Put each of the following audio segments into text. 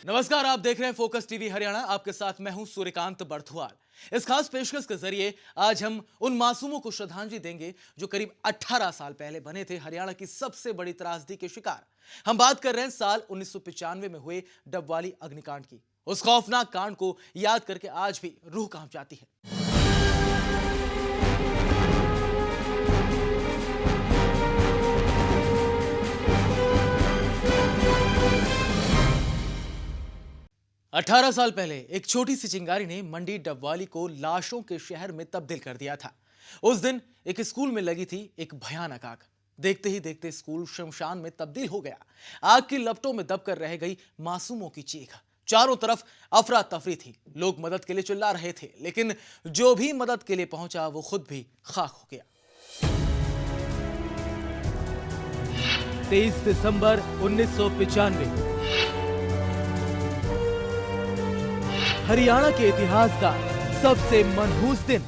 नमस्कार, आप देख रहे हैं फोकस टीवी हरियाणा। आपके साथ मैं हूं सूर्यकांत बर्थुआल। इस खास पेशकश के जरिए आज हम उन मासूमों को श्रद्धांजलि देंगे जो करीब 18 साल पहले बने थे हरियाणा की सबसे बड़ी त्रासदी के शिकार। हम बात कर रहे हैं साल 1995 में हुए डबवाली अग्निकांड की। उस खौफनाक कांड को याद करके आज भी रूह कांप जाती है। 18 साल पहले एक छोटी सी चिंगारी ने मंडी डबवाली को लाशों के शहर में तब्दील कर दिया था। उस दिन एक स्कूल में लगी थी एक भयानक आग। देखते ही देखते स्कूल शमशान में तब्दील हो गया। आग की लपटों में दबकर रह गई मासूमों की चीख। चारों तरफ अफरा तफरी थी। लोग मदद के लिए चिल्ला रहे थे, लेकिन जो भी मदद के लिए पहुंचा वो खुद भी खाक हो गया। 23 दिसंबर 1995 हरियाणा के इतिहास का सबसे मनहूस दिन।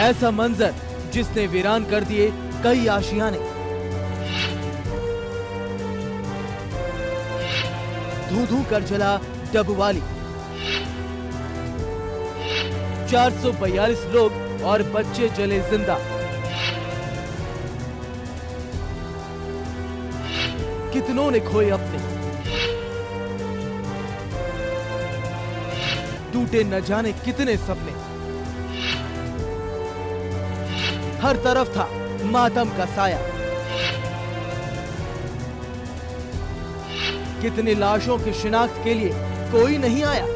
ऐसा मंजर जिसने वीरान कर दिए कई आशियाने। धू-धू कर जला डबवाली। 442 लोग और बच्चे जले जिंदा। कितनों ने खोए अपने। टूटे न जाने कितने सपने। हर तरफ था मातम का साया। कितने लाशों की शिनाख्त के लिए कोई नहीं आया।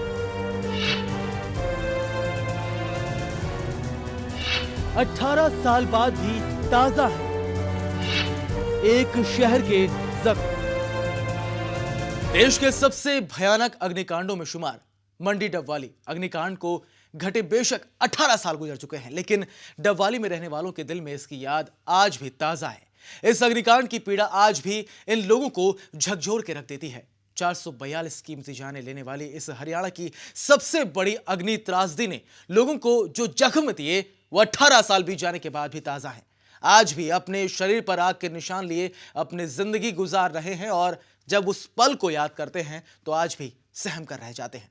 अठारह साल बाद भी ताजा है एक शहर के जख्म। देश के सबसे भयानक अग्निकांडों में शुमार मंडी डबवाली अग्निकांड को घटे बेशक 18 साल गुजर चुके हैं, लेकिन डबवाली में रहने वालों के दिल में इसकी याद आज भी ताजा है। इस अग्निकांड की पीड़ा आज भी इन लोगों को झकझोर के रख देती है। 442 कीमती जानें लेने वाली इस हरियाणा की सबसे बड़ी अग्नि त्रासदी ने लोगों को जो जख्म दिए वो 18 साल बीत जाने के बाद भी ताजा है। आज भी अपने शरीर पर आग के निशान लिए अपनी जिंदगी गुजार रहे हैं, और जब उस पल को याद करते हैं तो आज भी सहम कर रह जाते हैं।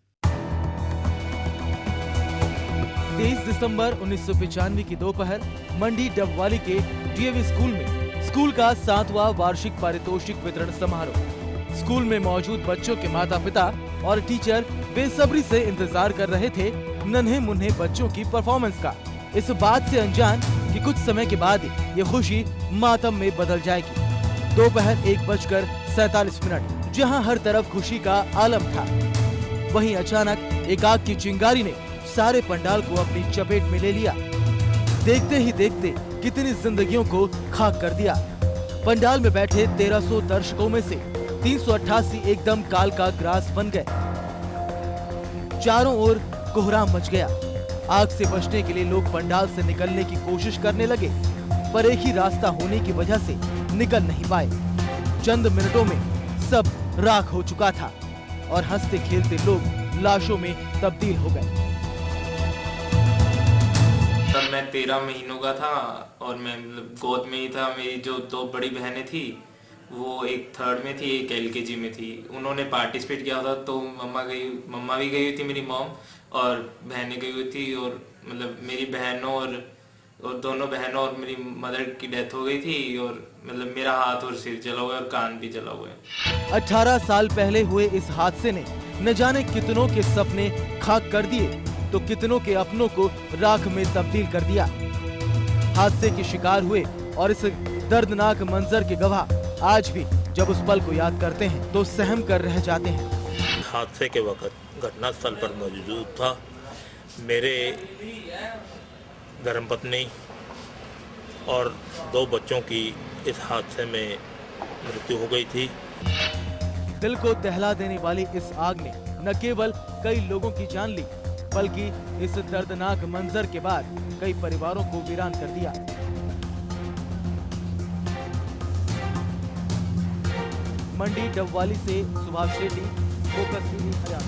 23 दिसंबर 1995 की दोपहर मंडी डबवाली के डीएवी स्कूल में स्कूल का 7वां वार्षिक पारितोषिक वितरण समारोह। स्कूल में मौजूद बच्चों के माता पिता और टीचर बेसब्री से इंतजार कर रहे थे नन्हे मुन्ने बच्चों की परफॉर्मेंस का, इस बात से अनजान कि कुछ समय के बाद ये खुशी मातम में बदल जाएगी। दोपहर 1:47 जहां हर तरफ खुशी का आलम था, वहीं अचानक एक आग की चिंगारी ने सारे पंडाल को अपनी चपेट में ले लिया। देखते ही देखते कितनी जिंदगियों को खाक कर दिया। पंडाल में बैठे 1300 दर्शकों में से 388 एकदम काल का ग्रास बन गए। चारों ओर कोहराम मच गया। आग से बचने के लिए लोग पंडाल से निकलने की कोशिश करने लगे, पर एक ही रास्ता होने की वजह से निकल नहीं पाए। चंद मिनटों में सब राख हो चुका था और हंसते खेलते लोग लाशों में तब्दील हो गए। तब मैं 13 महीनों का था और मैं गोद में ही था। मेरी जो 2 बड़ी बहनें थी वो एक 3rd में थी, एक LKG में थी। उन्होंने पार्टिसिपेट किया था, तो मम्मा भी गई हुई थी, मेरी मॉम, और बहनें गई हुई थी। और मतलब मेरी बहनों और दोनों बहनों और मेरी मदर की डेथ हो गई थी, और मतलब मेरा हाथ और सिर जला हुआ है और कान भी जला हुआ है। 18 साल पहले हुए इस हादसे ने न जाने कितनों के सपने खाक कर दिए, तो कितनों के अपनों को राख में तब्दील कर दिया। हादसे के शिकार हुए और इस दर्दनाक मंजर के गवाह आज भी जब उस पल को याद करते हैं तो सहम कर रह जाते हैं। हादसे के वक्त घटनास्थल पर मौजूद था। मेरे धर्मपत्नी और 2 बच्चों की इस हादसे में मृत्यु हो गई थी। दिल को दहला देने वाली इस आग ने न केवल कई लोगों की जान ली, बल्कि इस दर्दनाक मंजर के बाद कई परिवारों को वीरान कर दिया। मंडी डबवाली से सुभाष शेट्टी, फोकस टीवी हरियाणा।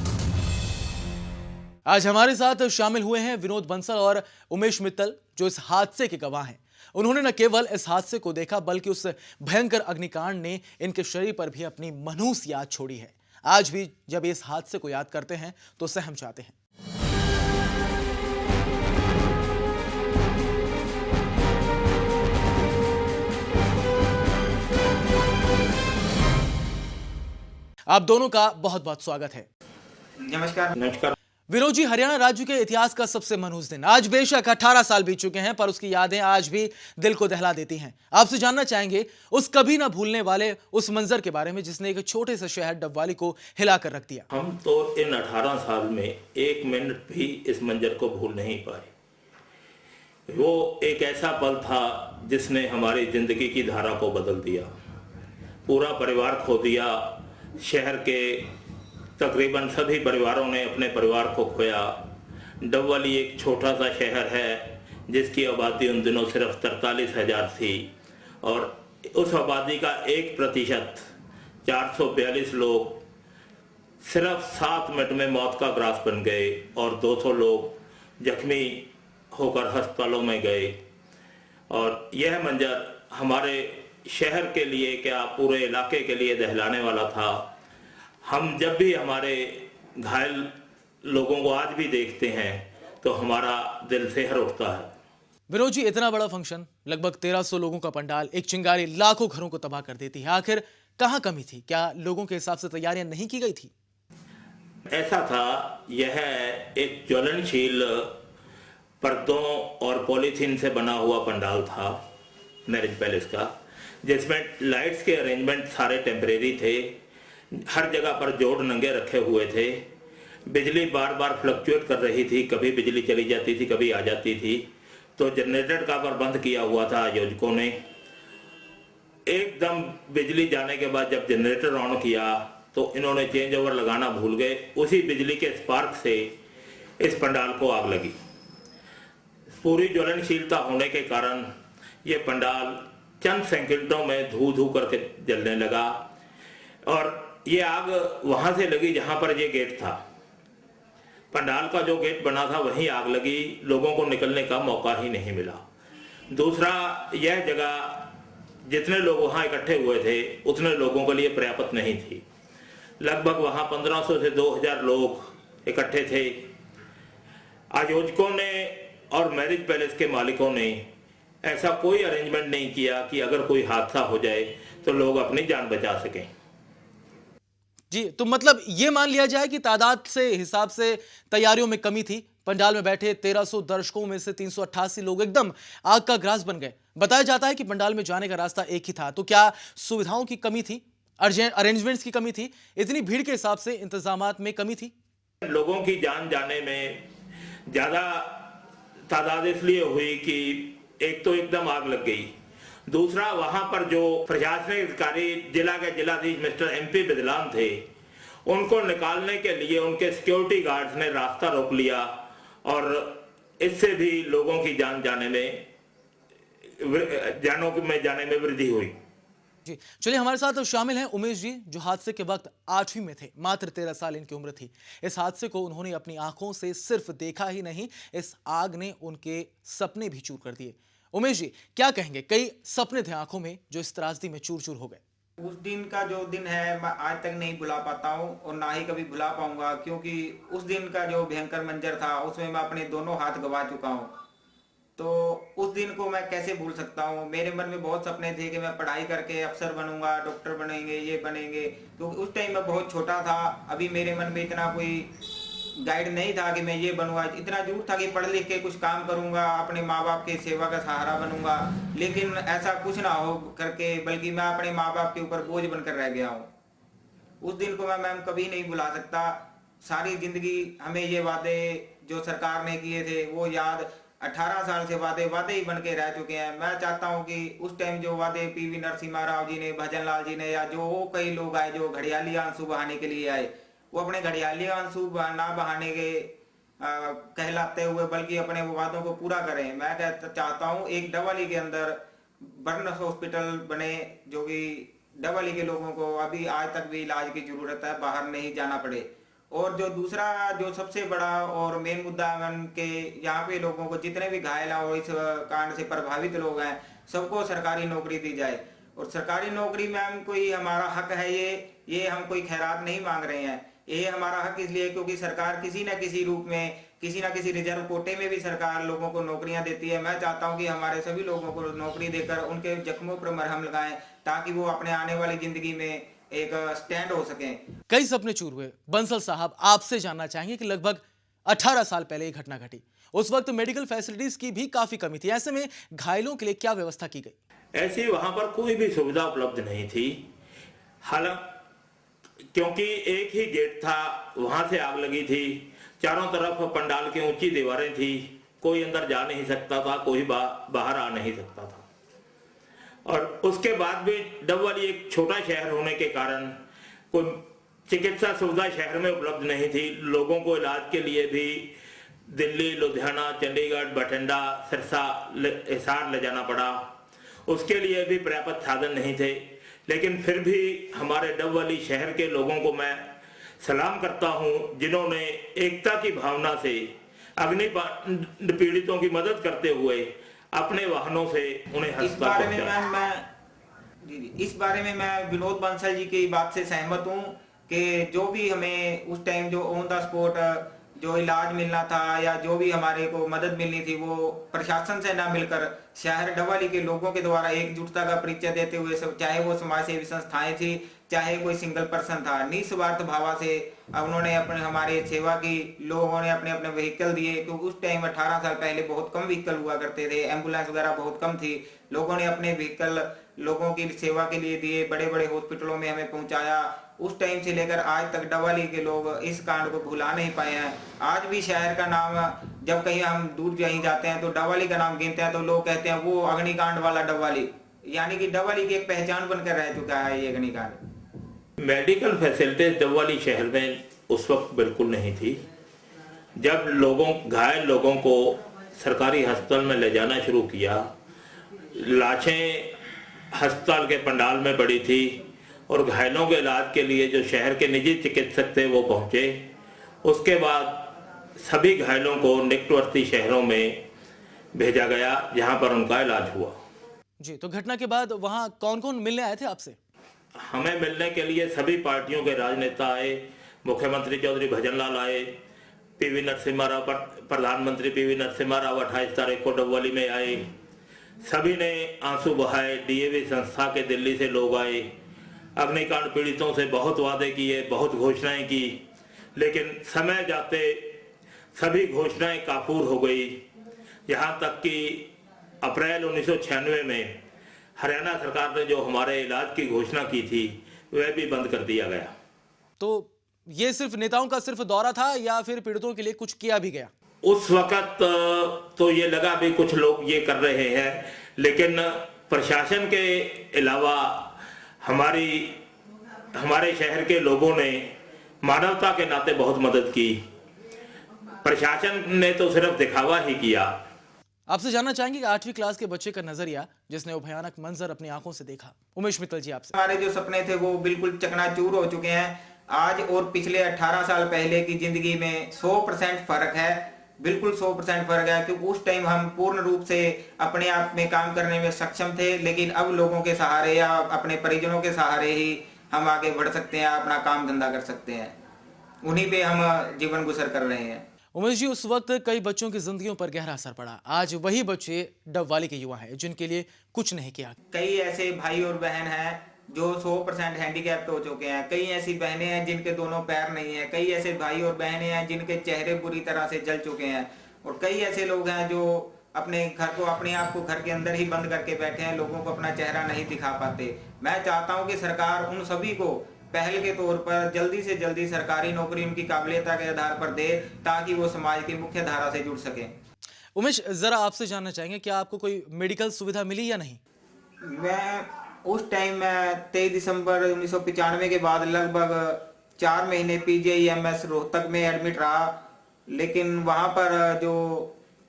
आज हमारे साथ शामिल हुए हैं विनोद बंसल और उमेश मित्तल, जो इस हादसे के गवाह हैं। उन्होंने न केवल इस हादसे को देखा बल्कि उस भयंकर अग्निकांड ने इनके शरीर पर भी अपनी मनहूस याद छोड़ी है। आज भी जब इस हादसे को याद करते हैं तो सहम जाते हैं। आप दोनों का बहुत बहुत स्वागत है। नमस्कार। नमस्कार। विनोद जी, हरियाणा राज्य के इतिहास का सबसे मनहूस दिन आज बेशक 18 साल बीत चुके हैं, पर उसकी यादें आज भी दिल को दहला देती हैं। आपसे जानना चाहेंगे उस कभी ना भूलने वाले उस मंजर के बारे में जिसने एक छोटे से शहर डबवाली को हिलाकर रख दिया। हम तो इन 18 साल में एक मिनट भी इस मंजर को भूल नहीं पाए। वो एक ऐसा पल था जिसने हमारी जिंदगी की धारा को बदल दिया। पूरा परिवार खो दिया। शहर के तकरीबन सभी परिवारों ने अपने परिवार को खोया। डबवाली एक छोटा सा शहर है जिसकी आबादी उन दिनों सिर्फ 43,000 थी और उस आबादी का 1% 442 लोग सिर्फ 7 मिनट में मौत का ग्रास बन गए और 200 लोग जख्मी होकर अस्पतालों में गए। और यह मंजर हमारे शहर के लिए क्या पूरे इलाके के लिए दहलाने वाला था। हम जब भी हमारे घायल लोगों को आज भी देखते हैं तो हमारा दिल सिहर उठता है। विनोद जी, इतना बड़ा फंक्शन, लगभग 1300 लोगों का पंडाल, एक चिंगारी लाखों घरों को तबाह कर देती है। आखिर कहां कमी थी? क्या लोगों के हिसाब से तैयारियां नहीं की गई थी? ऐसा था, यह एक ज्वलनशील पर्दों और पॉलीथीन से बना हुआ पंडाल था मैरिज पैलेस का, जिसमें लाइट्स के अरेंजमेंट सारे टेम्परेरी थे। हर जगह पर जोड़ नंगे रखे हुए थे। बिजली बार बार फ्लक्चुएट कर रही थी, कभी बिजली चली जाती थी, कभी आ जाती थी। तो जनरेटर का प्रबंध किया हुआ था आयोजकों ने। एकदम बिजली जाने के बाद जब जनरेटर ऑन किया तो इन्होंने चेंज ओवर लगाना भूल गए। उसी बिजली के स्पार्क से इस पंडाल को आग लगी। पूरी ज्वलनशीलता होने के कारण ये पंडाल चंद सेकंडों में धू धू करके जलने लगा और ये आग वहां से लगी जहां पर ये गेट था। पंडाल का जो गेट बना था वहीं आग लगी। लोगों को निकलने का मौका ही नहीं मिला। दूसरा, यह जगह जितने लोग वहां इकट्ठे हुए थे उतने लोगों के लिए पर्याप्त नहीं थी। लगभग वहां 1500 से 2000 लोग इकट्ठे थे। आयोजकों ने और मैरिज पैलेस के मालिकों ने ऐसा कोई अरेंजमेंट नहीं किया कि अगर कोई हादसा हो जाए तो लोग अपनी जान बचा सकें। जी, तो मतलब ये मान लिया जाए कि तादाद से हिसाब से तैयारियों में कमी थी। पंडाल में बैठे 1300 दर्शकों में से 388 लोग एकदम आग का ग्रास बन गए। बताया जाता है कि पंडाल में जाने का रास्ता एक ही था। तो क्या सुविधाओं की कमी थी, अरेंजमेंट्स की कमी थी, इतनी भीड़ के हिसाब से इंतजामात में कमी थी? लोगों की जान जाने में ज्यादा तादाद इसलिए हुई कि एक तो एकदम आग लग गई। दूसरा, वहां पर जो प्रशासनिक अधिकारी जिला के जिलाधीश मिस्टर MP बिदलान थे, उनको निकालने के लिए उनके सिक्योरिटी गार्ड्स ने रास्ता रोक लिया और इससे भी लोगों की जानों में जाने में वृद्धि हुई। जी, चलिए हमारे साथ शामिल हैं उमेश जी, जो हादसे के वक्त 8वीं में थे। मात्र 13 साल इनकी उम्र थी। इस हादसे को उन्होंने अपनी आंखों से सिर्फ देखा ही नहीं, इस आग ने उनके सपने भी चूर कर दिए। उमेश जी, क्या कहेंगे? कई सपने थे आंखों में जो इस त्रासदी में चूर चूर हो गए। उस दिन का जो दिन है मैं आज तक नहीं भुला पाता हूँ और ना ही कभी भुला पाऊंगा, क्योंकि उस दिन का जो भयंकर मंजर था उसमें मैं अपने दोनों हाथ गवा चुका हूँ। तो उस दिन को मैं कैसे भूल सकता हूँ। मेरे मन में बहुत सपने थे कि मैं पढ़ाई करके अफसर बनूंगा, डॉक्टर बनेंगे, ये बनेंगे, क्योंकि उस टाइम मैं बहुत छोटा था। अभी मेरे मन में इतना कोई गाइड नहीं था कि मैं ये बनूंगा। इतना जरूर था कि पढ़ लिख के कुछ काम करूंगा, अपने माँ बाप के सेवा का सहारा बनूंगा, लेकिन ऐसा कुछ ना हो करके बल्कि मैं अपने माँ बाप के ऊपर बोझ बनकर रह गया हूँ। उस दिन को मैं मैम कभी नहीं भुला सकता। सारी जिंदगी हमें ये वादे जो सरकार ने किए थे वो याद, 18 साल से वादे ही बन के रह चुके हैं। मैं चाहता हूँ कि उस टाइम जो वादे PV नरसिम्हा राव जी ने, भजन लाल जी ने, या जो वो कई लोग आए जो घड़ियाली आंसू बहाने के लिए आए, वो अपने घड़ियाली आंसू ना बहाने के कहलाते हुए बल्कि अपने वादों को पूरा करें। मैं चाहता हूँ एक डबवाली के अंदर बर्नस हॉस्पिटल बने, जो कि डबवाली के लोगों को अभी आज तक भी इलाज की जरूरत है, बाहर नहीं जाना पड़े। और जो दूसरा जो सबसे बड़ा और मेन मुद्दा के यहाँ पे लोगों को जितने भी घायल हैं और इस कांड से प्रभावित लोग हैं सबको सरकारी नौकरी दी जाए। और सरकारी नौकरी में हम कोई हमारा हक है, ये हम कोई खैरात नहीं मांग रहे हैं। ये हमारा हक इसलिए क्योंकि सरकार किसी न किसी रूप में किसी न किसी रिजर्व कोटे में भी सरकार लोगों को नौकरियां देती है। मैं चाहता हूं कि हमारे सभी लोगों को नौकरी देकर उनके जख्मों पर मरहम लगाएं ताकि वो अपने आने वाली जिंदगी में एक स्टैंड हो सकें। कई सपने चूर हुए। बंसल साहब, आपसे जानना चाहेंगे कि लगभग 18 साल पहले ये घटना घटी। उस वक्त मेडिकल फैसिलिटीज की भी काफी कमी थी। ऐसे में घायलों के लिए क्या व्यवस्था की गई? ऐसी वहां पर कोई भी सुविधा उपलब्ध नहीं थी। हालांकि क्योंकि एक ही गेट था, वहां से आग लगी थी। चारों तरफ पंडाल की ऊंची दीवारें थी, कोई अंदर जा नहीं सकता था, कोई बाहर आ नहीं सकता था। और उसके बाद भी डबवाली एक छोटा शहर होने के कारण कोई चिकित्सा सुविधा शहर में उपलब्ध नहीं थी। लोगों को इलाज के लिए भी दिल्ली, लुधियाना, चंडीगढ़, बठिंडा, सिरसा, हिसार ले जाना पड़ा। उसके लिए भी पर्याप्त साधन नहीं थे। लेकिन फिर भी हमारे डबवाली शहर के लोगों को मैं सलाम करता हूं, जिन्होंने एकता की भावना से अग्नि पीड़ितों की मदद करते हुए अपने वाहनों से उन्हें अस्पताल पहुंचाया। इस बारे में मैं विनोद बंसल जी की बात से सहमत हूं कि जो भी हमें उस टाइम जो ऑन द स्पॉट जो इलाज मिलना था या जो भी हमारे को मदद मिलनी थी वो प्रशासन से ना मिलकर शहर डबवाली के लोगों के द्वारा एकजुटता का परिचय देते हुए चाहे वो समाज सेवी संस्थाएं थी, चाहे कोई सिंगल पर्सन था, निस्वार्थ भाव से उन्होंने अपने हमारे सेवा की लोगों ने अपने अपने व्हीकल दिए। क्योंकि उस टाइम 18 साल पहले बहुत कम व्हीकल हुआ करते थे, एम्बुलेंस वगैरह बहुत कम थी। लोगों ने अपने व्हीकल लोगों की सेवा के लिए दिए, बड़े बड़े हॉस्पिटलों में हमें पहुंचाया। उस टाइम से लेकर आज तक डबवाली के लोग इस कांड को भुला नहीं पाए हैं। आज भी शहर का नाम जब कहीं हम दूर कहीं जाते हैं तो डबवाली का नाम गिनते हैं तो लोग कहते हैं वो अग्निकांड वाला डबवाली, यानी कि डबवाली की एक पहचान बनकर रह चुका है ये अग्निकांड। मेडिकल फैसिलिटीज डबवाली शहर में उस वक्त बिल्कुल नहीं थी। जब घायल लोगों को सरकारी अस्पताल में ले जाना शुरू किया, लाशें अस्पताल के पंडाल में पड़ी थी और घायलों के इलाज के लिए जो शहर के निजी चिकित्सक थे वो पहुंचे। उसके बाद सभी घायलों को निकटवर्ती शहरों में भेजा गया जहां पर उनका इलाज हुआ। जी, तो घटना के बाद वहां कौन कौन मिलने आए थे आपसे? हमें मिलने के लिए सभी पार्टियों के राजनेता आए। मुख्यमंत्री चौधरी भजन लाल आए, पीवी नरसिम्हा राव, प्रधानमंत्री पीवी नरसिम्हा राव 28 तारीख को डबवाली में आए। सभी ने आंसू बहाए। डीएवी संस्था के दिल्ली से लोग आए। अग्निकांड पीड़ितों से बहुत वादे किए, बहुत घोषणाएं की, लेकिन समय जाते सभी घोषणाएं काफूर हो गई। यहाँ तक कि अप्रैल 1996 में हरियाणा सरकार ने जो हमारे इलाज की घोषणा की थी वह भी बंद कर दिया गया। तो ये सिर्फ नेताओं का सिर्फ दौरा था या फिर पीड़ितों के लिए कुछ किया भी गया? उस वक्त तो ये लगा भी कुछ लोग ये कर रहे हैं, लेकिन प्रशासन के अलावा हमारे शहर के लोगों ने मानवता के नाते बहुत मदद की। प्रशासन ने तो सिर्फ दिखावा ही किया। आपसे जानना चाहेंगे कि 8वीं क्लास के बच्चे का नजरिया जिसने वो भयानक मंजर अपनी आंखों से देखा। उमेश मित्तल जी, आपसे। हमारे जो सपने थे वो बिल्कुल चकनाचूर हो चुके हैं। आज और पिछले 18 साल पहले की जिंदगी में 100% फर्क है, बिल्कुल 100% फर्क है। क्योंकि उस टाइम हम पूर्ण रूप से अपने आप में काम करने में सक्षम थे, लेकिन अब लोगों के सहारे या अपने परिजनों के सहारे ही हम आगे बढ़ सकते हैं, अपना काम धंधा कर सकते हैं। उन्हीं पे हम जीवन गुजर कर रहे हैं। उमेश जी, उस वक्त कई बच्चों की जिंदगियों पर गहरा असर पड़ा। आज वही बच्चे डबवाली के युवा हैं जिनके लिए कुछ नहीं किया। कई ऐसे भाई और बहन हैं जो 100% हैंडीकैप्ट हो चुके हैं। कई ऐसी बहनें हैं जिनके दोनों पैर नहीं है। कई ऐसे भाई और बहनें हैं जिनके चेहरे बुरी तरह से जल चुके हैं। और कई ऐसे लोग हैं जो अपने आप को घर के अंदर ही बंद करके बैठे हैं, लोगों को अपना चेहरा नहीं दिखा पाते। मैं चाहता हूं कि सरकार उन सभी को पहल के तौर पर जल्दी से जल्दी सरकारी नौकरी उनकी काबिलियता के आधार पर दे, ताकि वो समाज की मुख्य धारा से जुड़ सके। उमेश, जरा आपसे जानना चाहेंगे, क्या आपको कोई मेडिकल सुविधा मिली या नहीं? मैं उस टाइम में 23 दिसंबर 1995 के बाद लगभग 4 महीने PGIMS रोहतक में एडमिट रहा, लेकिन वहां पर जो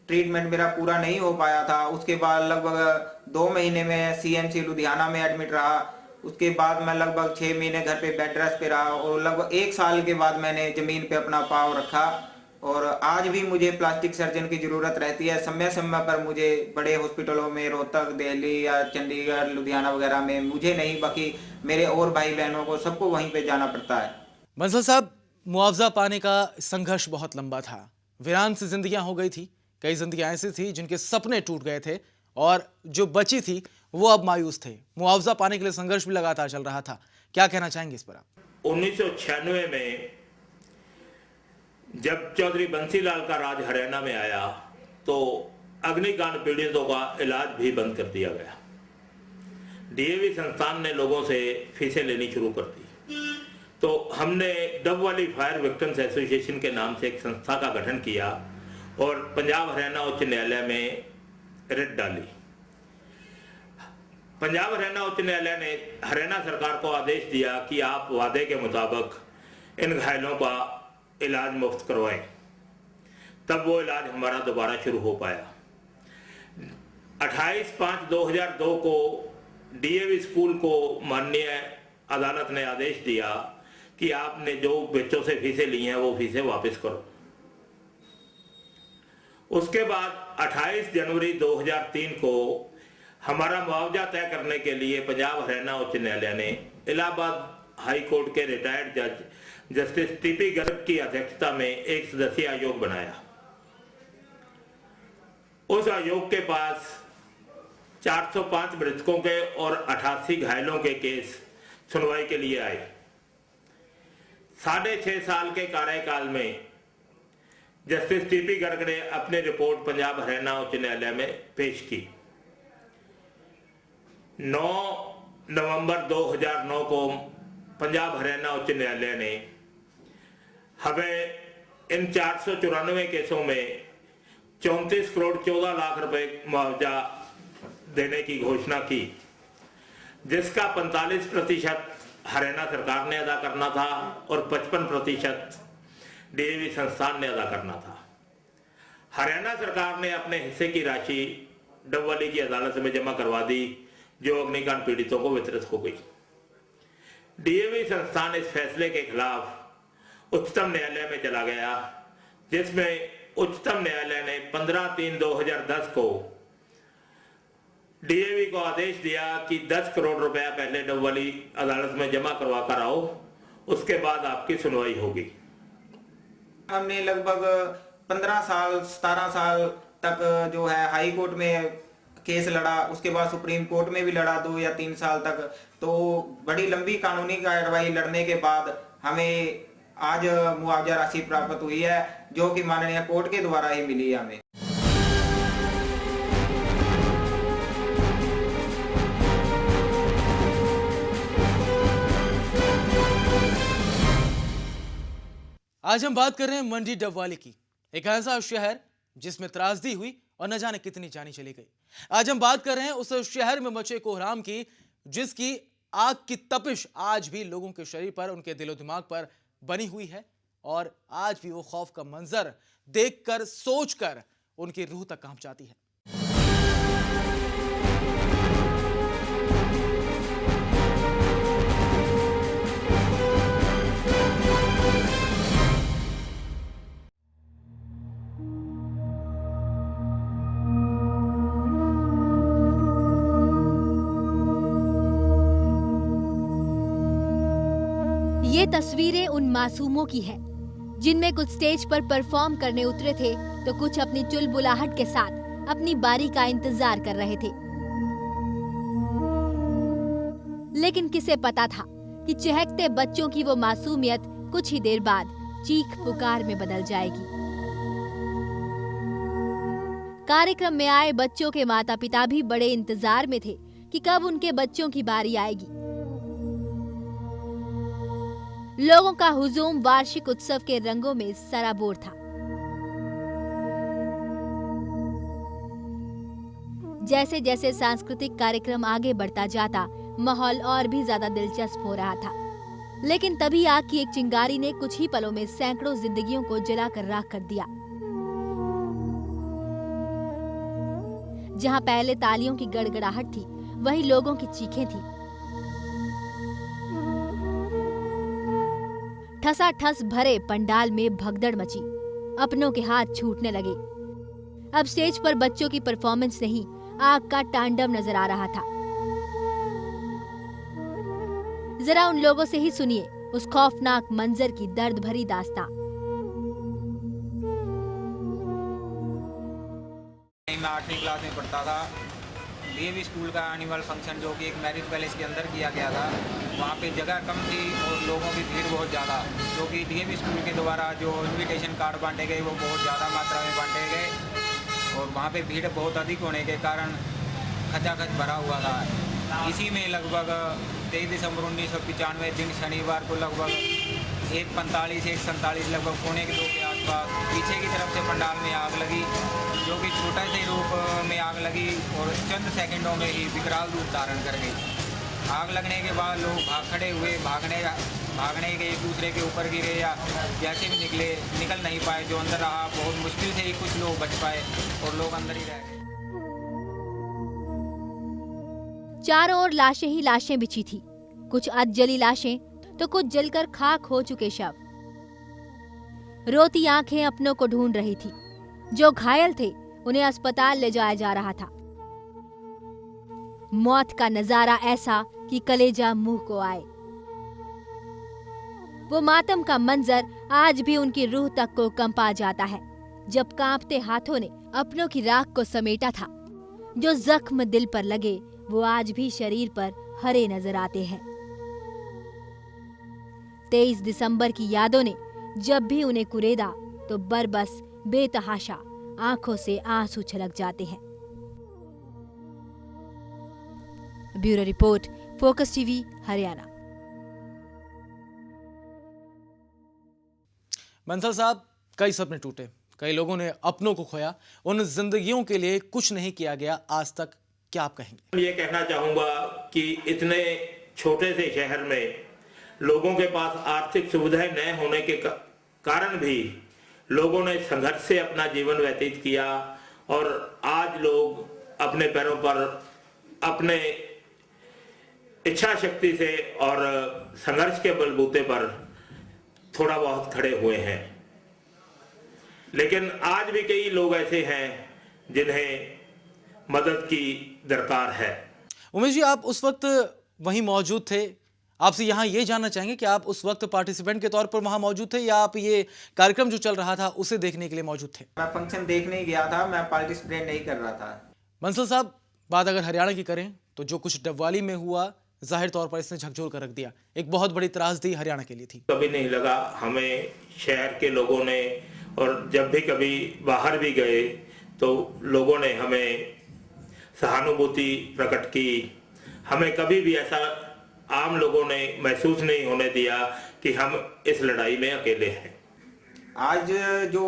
ट्रीटमेंट मेरा पूरा नहीं हो पाया था। उसके बाद लगभग 2 महीने में CMC लुधियाना में एडमिट रहा। उसके बाद मैं लगभग 6 महीने घर पे बेड रेस्ट पे रहा और लगभग 1 साल के बाद मैंने ज़मीन पे अपना पाँव रखा। और आज भी मुझे प्लास्टिक सर्जन की ज़रूरत रहती है। समय समय पर मुझे बड़े हॉस्पिटलों में रोहतक, दिल्ली या चंडीगढ़, लुधियाना वगैरह में, मुझे नहीं बाकी मेरे और भाई बहनों को सबको वहीं पे जाना पड़ता है। बंसल साहब, मुआवजा पाने का संघर्ष बहुत लंबा था। वीरान सी जिंदगियां हो गई थी। कई जिंदगियां ऐसी थी जिनके सपने टूट गए थे और जो बची थी वो अब मायूस थे। मुआवजा पाने के लिए संघर्ष भी लगातार चल रहा था। क्या कहना चाहेंगे इस पर आप? 1996 में जब चौधरी बंसीलाल का राज हरियाणा में आया तो अग्निकांड पीड़ितों का इलाज भी बंद कर दिया गया। डीएवी संस्थान ने लोगों से फीसें लेनी शुरू कर दी। तो हमने डबवाली फायर विक्टिम्स एसोसिएशन के नाम से एक संस्था का गठन किया और पंजाब हरियाणा उच्च न्यायालय में रिट डाली। पंजाब हरियाणा उच्च न्यायालय ने हरियाणा सरकार को आदेश दिया कि आप वादे के मुताबिक इन घायलों का इलाज मुफ्त करवाएं। तब वो इलाज हमारा दोबारा शुरू हो पाया। 28/5/2002 को डीएवी स्कूल को माननीय अदालत ने आदेश दिया कि आपने जो बच्चों से फीसें ली हैं वो फीसें वापस करो। उसके बाद 28 जनवरी 2003 को हमारा मुआवजा तय करने के लिए पंजाब हरियाणा उच्च न्यायालय ने इलाहाबाद हाई कोर्ट के रिटायर्ड जज जस्टिस टीपी गर्ग की अध्यक्षता में एक सदस्यीय आयोग बनाया। उस आयोग के पास 405 मृतकों के और 88 घायलों के केस सुनवाई के लिए आए। 6.5 साल के कार्यकाल में जस्टिस टीपी गर्ग ने अपनी रिपोर्ट पंजाब हरियाणा उच्च न्यायालय में पेश की। 9 नवंबर 2009 को पंजाब हरियाणा उच्च न्यायालय ने हमें इन 494 केसों में 34 करोड़ 14 लाख रुपए मुआवजा देने की घोषणा की, जिसका 45% हरियाणा सरकार ने अदा करना था और 55% डीएवी संस्थान ने अदा करना था। हरियाणा सरकार ने अपने हिस्से की राशि डबवाली की अदालत में जमा करवा दी, जो अग्निकांड पीड़ितों को वितरित हो गई। डीएवी संस्थान इस फैसले के खिलाफ उच्चतम न्यायालय में चला गया, जिसमें उच्चतम न्यायालय ने 15/3/2010 को डीएवी को आदेश दिया कि 10 करोड़ रुपया पहले डबवाली अदालत में जमा करवा कर आओ, उसके बाद आपकी सुनवाई होगी। हमने लगभग 15 साल 17 साल तक जो है हाई कोर्ट में केस लड़ा, उसके बाद सुप्रीम कोर्ट में भी लड़ा 2 या 3 साल तक। तो बड़ी लंबी कानूनी कार्रवाई लड़ने के बाद हमें आज मुआवजा राशि प्राप्त हुई है, जो कि माननीय कोर्ट के द्वारा ही मिली है हमें। आज हम बात कर रहे हैं मंडी डबवाली की, एक ऐसा शहर जिसमें त्रासदी हुई और न जाने कितनी जानी चली गई। आज हम बात कर रहे हैं उस शहर में मचे कोहराम की, जिसकी आग की तपिश आज भी लोगों के शरीर पर, उनके दिलो दिमाग पर बनी हुई है और आज भी वो खौफ का मंजर देखकर, सोचकर उनकी रूह तक कांप जाती है। ये तस्वीरें उन मासूमों की हैं, जिनमें कुछ स्टेज पर परफॉर्म करने उतरे थे तो कुछ अपनी चुलबुलाहट के साथ अपनी बारी का इंतजार कर रहे थे। लेकिन किसे पता था कि चहकते बच्चों की वो मासूमियत कुछ ही देर बाद चीख पुकार में बदल जाएगी। कार्यक्रम में आए बच्चों के माता पिता भी बड़े इंतजार में थे कि कब उनके बच्चों की बारी आएगी। लोगों का हुजूम वार्षिक उत्सव के रंगों में सराबोर था। जैसे जैसे सांस्कृतिक कार्यक्रम आगे बढ़ता जाता, माहौल और भी ज्यादा दिलचस्प हो रहा था। लेकिन तभी आग की एक चिंगारी ने कुछ ही पलों में सैकड़ों जिंदगियों को जलाकर राख कर दिया। जहां पहले तालियों की गड़गड़ाहट थी, वहीं लोगों की चीखें थी। ठसाठस भरे पंडाल में भगदड़ मची, अपनों के हाथ छूटने लगे। अब स्टेज पर बच्चों की परफॉर्मेंस नहीं, आग का तांडव नजर आ रहा था। जरा उन लोगों से ही सुनिए उस खौफनाक मंजर की दर्द भरी दास्तां। मैं 8वीं क्लास में पढ़ता था। डीएवी स्कूल का एनुअल फंक्शन जो कि एक मैरिज पैलेस के अंदर किया गया था, वहाँ पे जगह कम थी और लोगों की भीड़ बहुत ज़्यादा, क्योंकि डीएवी स्कूल के द्वारा जो इनविटेशन कार्ड बांटे गए वो बहुत ज़्यादा मात्रा में बांटे गए और वहाँ पे भीड़ बहुत अधिक होने के कारण खचाखच भरा हुआ था। इसी में लगभग 23 दिसंबर 1995 दिन शनिवार को लगभग 1:45 लगभग 1:45 के आसपास पीछे की तरफ से पंडाल में आग लगी, जो कि छोटा से रूप में आग लगी और चंद सेकंडों में ही विकराल रूप धारण कर गई। आग लगने के बाद लोग भाग खड़े हुए, भागने के एक दूसरे के ऊपर गिरे या जैसे भी निकल नहीं पाए। जो अंदर रहा बहुत मुश्किल से ही कुछ लोग बच पाए और लोग अंदर ही रह गए। चारों ओर लाशें ही लाशें बिछी थी, कुछ अधजली लाशें तो कुछ जलकर खाक हो चुके शव। रोती आंखें अपनों को ढूंढ रही थी। जो घायल थे उन्हें अस्पताल ले जाया जा रहा था। मौत का नजारा ऐसा कि कलेजा मुंह को आए। वो मातम का मंजर आज भी उनकी रूह तक को कंपा जाता है, जब कांपते हाथों ने अपनों की राख को समेटा था। जो जख्म दिल पर लगे वो आज भी शरीर पर हरे नजर आते हैं। 23 दिसंबर की यादों ने जब भी उन्हें कुरेदा तो बरबस बेतहाशा आंखों से आंसू छलक जाते हैं। Bureau report, focus TV, Haryana. Bansal साहब, कई सपने टूटे, कई लोगों ने अपनों को खोया, उन जिंदगियों के लिए कुछ नहीं किया गया आज तक, क्या आप कहेंगे? ये कहना चाहूंगा कि इतने छोटे से शहर में लोगों के पास आर्थिक सुविधाएं न होने के कारण भी लोगों ने संघर्ष से अपना जीवन व्यतीत किया और आज लोग अपने पैरों पर अपने इच्छा शक्ति से और संघर्ष के बलबूते पर थोड़ा बहुत खड़े हुए हैं। लेकिन आज भी कई लोग ऐसे हैं जिन्हें मदद की दरकार है। उमेश जी, आप उस वक्त वहीं मौजूद थे। आपसे यहाँ ये जानना चाहेंगे कि आप उस वक्त पार्टिसिपेंट के तौर पर वहाँ मौजूद थे या आप ये कार्यक्रम जो चल रहा था उसे देखने के लिए मौजूद थे? मैं फंक्शन देखने गया था, मैं पार्टिसिपेट नहीं कर रहा था। बंसल साहब, बात अगर हरियाणा की करें तो जो कुछ डबवाली में हुआ, जाहिर तौर पर इसने झकझोर कर रख दिया। एक बहुत बड़ी त्रासदी हरियाणा के लिए थी। कभी नहीं लगा हमें शहर के लोगों ने, और जब भी कभी बाहर भी गए तो लोगों ने हमें सहानुभूति प्रकट की। हमें कभी भी ऐसा आम लोगों ने महसूस नहीं होने दिया कि हम इस लड़ाई में अकेले हैं। आज जो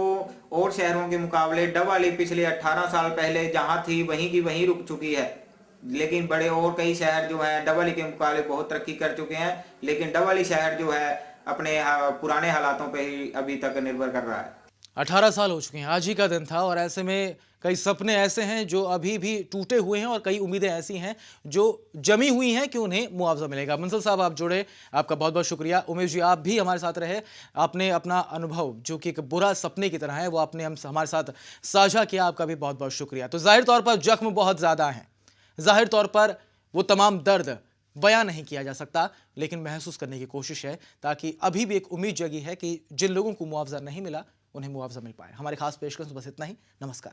और शहरों के मुकाबले डबवाली पिछले 18 साल पहले जहां थी वहीं की वहीं रुक चुकी है, लेकिन बड़े और कई शहर जो हैं डबवाली के मुकाबले बहुत तरक्की कर चुके हैं, लेकिन डबवाली शहर जो है अपने पुराने हालातों पे ही अभी तक निर्भर कर रहा है। 18 साल हो चुके हैं, आज ही का दिन था और ऐसे में कई सपने ऐसे हैं जो अभी भी टूटे हुए हैं और कई उम्मीदें ऐसी हैं जो जमी हुई हैं कि उन्हें मुआवजा मिलेगा। बंसल साहब, आप जुड़े, आपका बहुत बहुत शुक्रिया। उमेश जी, आप भी हमारे साथ रहे, आपने अपना अनुभव जो कि एक बुरा सपने की तरह है वो आपने हमारे साथ साझा किया, आपका भी बहुत बहुत शुक्रिया। तो जाहिर तौर पर जख्म बहुत ज़्यादा हैं, जाहिर तौर पर वो तमाम दर्द बयां नहीं किया जा सकता, लेकिन महसूस करने की कोशिश है ताकि अभी भी एक उम्मीद जगी है कि जिन लोगों को मुआवजा नहीं मिला उन्हें मुआवजा मिल पाए। हमारे खास पेशकश बस इतना ही। नमस्कार।